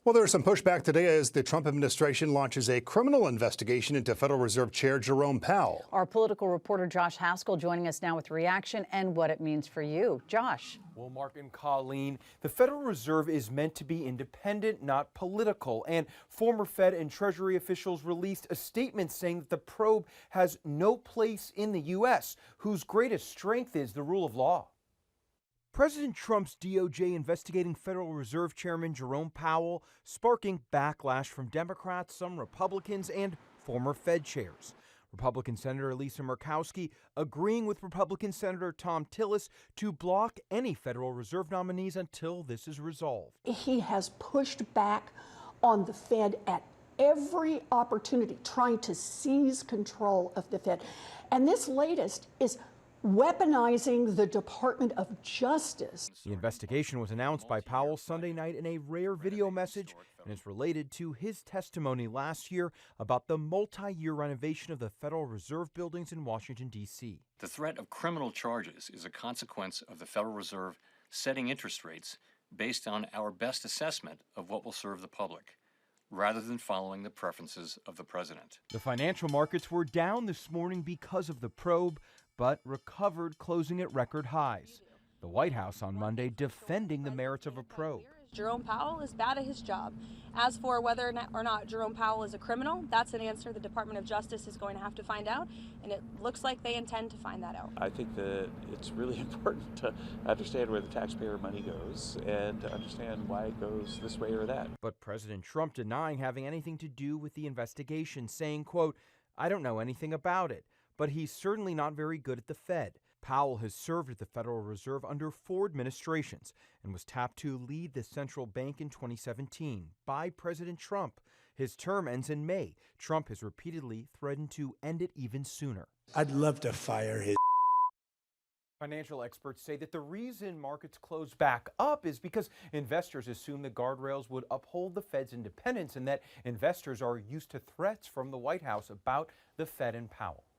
Well, there's some pushback today as the Trump administration launches a criminal investigation into Federal Reserve Chair Jerome Powell. Our political reporter Josh Haskell joining us now with reaction and what it means for you. Josh. Well, Mark and Colleen, the Federal Reserve is meant to be independent, not political. And former Fed and Treasury officials released a statement saying that the probe has no place in the U.S., whose greatest strength is the rule of law. President Trump's DOJ investigating Federal Reserve Chairman Jerome Powell, sparking backlash from Democrats, some Republicans, and former Fed chairs. Republican Senator Lisa Murkowski agreeing with Republican Senator Tom Tillis to block any Federal Reserve nominees until this is resolved. He has pushed back on the Fed at every opportunity, trying to seize control of the Fed. And this latest is weaponizing the Department of Justice. The investigation was announced by Powell Sunday night in a rare video message and is related to his testimony last year about the multi-year renovation of the Federal Reserve buildings in Washington, D.C. The threat of criminal charges is a consequence of the Federal Reserve setting interest rates based on our best assessment of what will serve the public, rather than following the preferences of the president. The financial markets were down this morning because of the probe, but recovered, closing at record highs. The White House on Monday defending the merits of a probe. Jerome Powell is bad at his job. As for whether or not Jerome Powell is a criminal, that's an answer the Department of Justice is going to have to find out, and it looks like they intend to find that out. I think that it's really important to understand where the taxpayer money goes and to understand why it goes this way or that. But President Trump denying having anything to do with the investigation, saying, quote, "I don't know anything about it, but he's certainly not very good at the Fed." Powell has served at the Federal Reserve under 4 administrations and was tapped to lead the central bank in 2017 by President Trump. His term ends in May. Trump has repeatedly threatened to end it even sooner. I'd love to fire his. Financial experts say that the reason markets closed back up is because investors assumed the guardrails would uphold the Fed's independence and that investors are used to threats from the White House about the Fed and Powell.